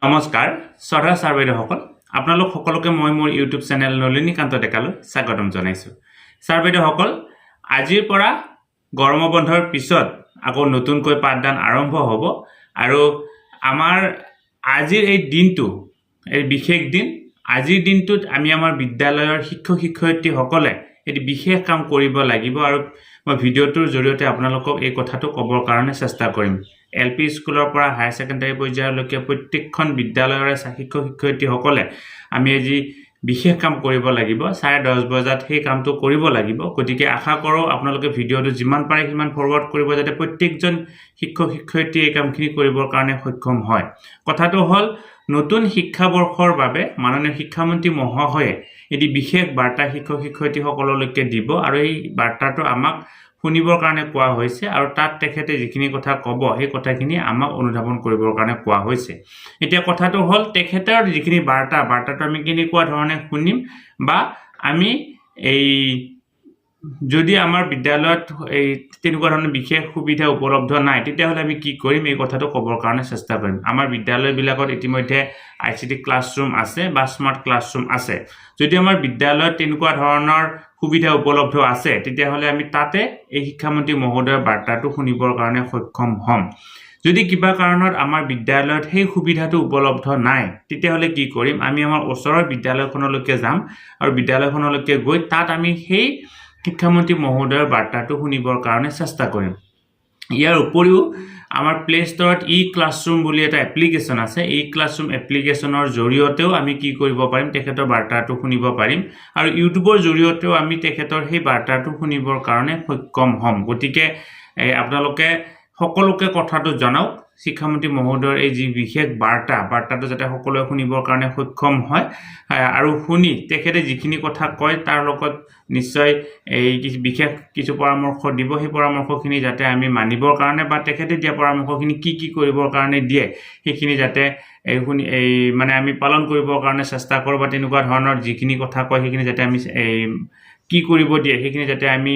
নমস্কাৰ শ্ৰদ্ধা ছাৰ বাইদেউসকল আপোনালোক সকলোকে মই মোৰ ইউটিউব চেনেল নলিনীকান্ত ডেকালৈ স্বাগতম জনাইছোঁ। ছাৰ বাইদেউসকল আজিৰ পৰা গৰম বন্ধৰ পিছত আকৌ নতুনকৈ পাঠদান আৰম্ভ হ'ব আৰু আমাৰ আজিৰ এই দিনটো এই বিশেষ দিন আজিৰ দিনটোত আমি আমাৰ বিদ্যালয়ৰ শিক্ষক শিক্ষয়িত্ৰীসকলে এটি বিশেষ কাম কৰিব লাগিব আৰু মই ভিডিঅ'টোৰ জৰিয়তে আপোনালোকক এই কথাটো ক'বৰ কাৰণে চেষ্টা কৰিম। LP স্কুলৰ পৰা হায়াৰ ছেকেণ্ডাৰী পৰ্যায়লৈকে প্ৰত্যেকখন বিদ্যালয়ৰে শিক্ষক শিক্ষয়িত্ৰীসকলে আমি আজি বিশেষ কাম কৰিব লাগিব। 10:30 বজাত সেই কামটো কৰিব লাগিব। গতিকে আশা কৰোঁ আপোনালোকে ভিডিঅ'টো যিমান পাৰে সিমান ফৰৱাৰ্ড কৰিব যাতে প্ৰত্যেকজন শিক্ষক শিক্ষয়িত্ৰী এই কামখিনি কৰিবৰ কাৰণে সক্ষম হয়। কথাটো হ'ল নতুন শিক্ষাবৰ্ষৰ বাবে মাননীয় শিক্ষামন্ত্ৰী মহোদয়ে এটি বিশেষ বাৰ্তা শিক্ষক শিক্ষয়িত্ৰীসকললৈকে দিব আৰু এই বাৰ্তাটো আমাক শুনিবৰ কাৰণে কোৱা হৈছে আৰু তাত তেখেতে যিখিনি কথা ক'ব সেই কথাখিনি আমাক অনুধাৱন কৰিবৰ কাৰণে কোৱা হৈছে। এতিয়া কথাটো হ'ল তেখেতৰ যিখিনি বাৰ্তাটো আমি কেনেকুৱা ধৰণে শুনিম বা আমি এই যদি আমাৰ বিদ্যালয়ত এই তেনেকুৱা ধৰণৰ বিশেষ সুবিধা উপলব্ধ নাই তেতিয়াহ'লে আমি কি কৰিম এই কথাটো ক'বৰ কাৰণে চেষ্টা কৰিম। আমাৰ বিদ্যালয়বিলাকত ইতিমধ্যে ICT ক্লাছৰুম আছে বা স্মাৰ্ট ক্লাছৰুম আছে। যদি আমাৰ বিদ্যালয়ত তেনেকুৱা ধৰণৰ সুবিধা উপলব্ধ আছে তেতিয়াহ'লে আমি তাতে এই শিক্ষামন্ত্ৰী মহোদয়ৰ বাৰ্তাটো শুনিবৰ কাৰণে সক্ষম হ'ম। যদি কিবা কাৰণত আমাৰ বিদ্যালয়ত সেই সুবিধাটো উপলব্ধ নাই তেতিয়াহ'লে কি কৰিম, আমি আমাৰ ওচৰৰ বিদ্যালয়খনলৈকে যাম আৰু বিদ্যালয়খনলৈকে গৈ তাত আমি সেই শিক্ষামন্ত্ৰী মহোদয়ৰ বাৰ্তাটো শুনিবৰ কাৰণে চেষ্টা কৰিম। ইয়াৰ উপৰিও আমাৰ প্লে ষ্টৰত ক্লাছৰুম বুলি এটা এপ্লিকেশ্যন আছে। ক্লাছৰুম এপ্লিকেশ্যনৰ জৰিয়তেও আমি কি কৰিব পাৰিম, তেখেতৰ বাৰ্তাটো শুনিব পাৰিম আৰু ইউটিউবৰ জৰিয়তেও আমি তেখেতৰ সেই বাৰ্তাটো শুনিবৰ কাৰণে সক্ষম হ'ম। গতিকে আপোনালোকে সকলোকে কথাটো জনাওক শিক্ষামন্ত্ৰী মহোদয়ৰ এই যি বিশেষ বাৰ্তাটো যাতে সকলোৱে শুনিবৰ কাৰণে সক্ষম হয় আৰু শুনি তেখেতে যিখিনি কথা কয় তাৰ লগত নিশ্চয় এই বিশেষ কিছু পৰামৰ্শ দিব। সেই পৰামৰ্শখিনি যাতে আমি মানিবৰ কাৰণে বা তেখেতে দিয়া পৰামৰ্শখিনি কি কৰিবৰ কাৰণে দিয়ে সেইখিনি যাতে মানে আমি পালন কৰিবৰ কাৰণে চেষ্টা কৰোঁ বা তেনেকুৱা ধৰণৰ যিখিনি কথা কয় সেইখিনি যাতে আমি কি কৰিব দিয়ে সেইখিনি যাতে আমি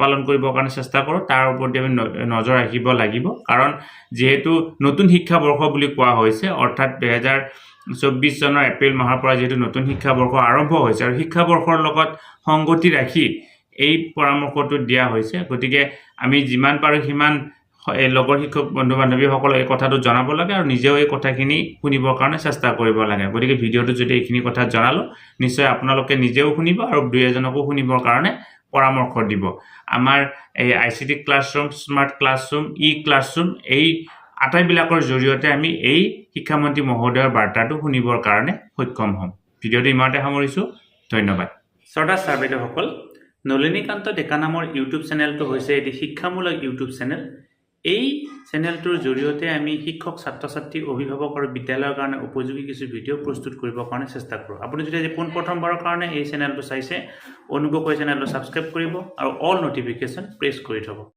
পালন কৰিবৰ কাৰণে চেষ্টা কৰোঁ, তাৰ ওপৰত আমি নজৰ ৰাখিব লাগিব। কাৰণ যিহেতু নতুন শিক্ষাবৰ্ষ বুলি কোৱা হৈছে অৰ্থাৎ 2024 চনৰ এপ্ৰিল মাহৰ পৰা যিহেতু নতুন শিক্ষাবৰ্ষ আৰম্ভ হৈছে আৰু শিক্ষাবৰ্ষৰ লগত সংগতি ৰাখি এই পৰামৰ্শটো দিয়া হৈছে। গতিকে আমি যিমান পাৰোঁ সিমান লগৰ শিক্ষক বন্ধু বান্ধৱীসকলক এই কথাটো জনাব লাগে আৰু নিজেও এই কথাখিনি শুনিবৰ কাৰণে চেষ্টা কৰিব লাগে। গতিকে ভিডিঅ'টো যদি এইখিনি কথা জনালোঁ নিশ্চয় আপোনালোকে নিজেও শুনিব আৰু দুই এজনকো শুনিবৰ কাৰণে পৰামৰ্শ দিব। আমাৰ এই ICT classroom, smart classroom, classroom এই আটাইবিলাকৰ জৰিয়তে আমি এই শিক্ষামন্ত্ৰী মহোদয়ৰ বাৰ্তাটো শুনিবৰ কাৰণে সক্ষম হ'ম। ভিডিঅ'টো ইমানতে সামৰিছোঁ। ধন্যবাদ। শ্ৰদ্ধা ছাৰ বাইদেউসকল, নলিনীকান্ত ডেকা নামৰ ইউটিউব চেনেলটো হৈছে এটি শিক্ষামূলক ইউটিউব চেনেল। এই চেনেলটোৰ জৰিয়তে আমি শিক্ষক, ছাত্ৰ ছাত্ৰী, অভিভাৱক আৰু বিদ্যালয়ৰ কাৰণে উপযোগী কিছু ভিডিঅ' প্ৰস্তুত কৰিবৰ কাৰণে চেষ্টা কৰোঁ। আপুনি যদি আজি পোনপ্ৰথমবাৰৰ কাৰণে এই চেনেলটো চাইছে অনুগ্ৰহ কৰি চেনেলটো ছাবস্ক্ৰাইব কৰিব আৰু অল নটিফিকেশ্যন প্ৰেছ কৰি থ'ব।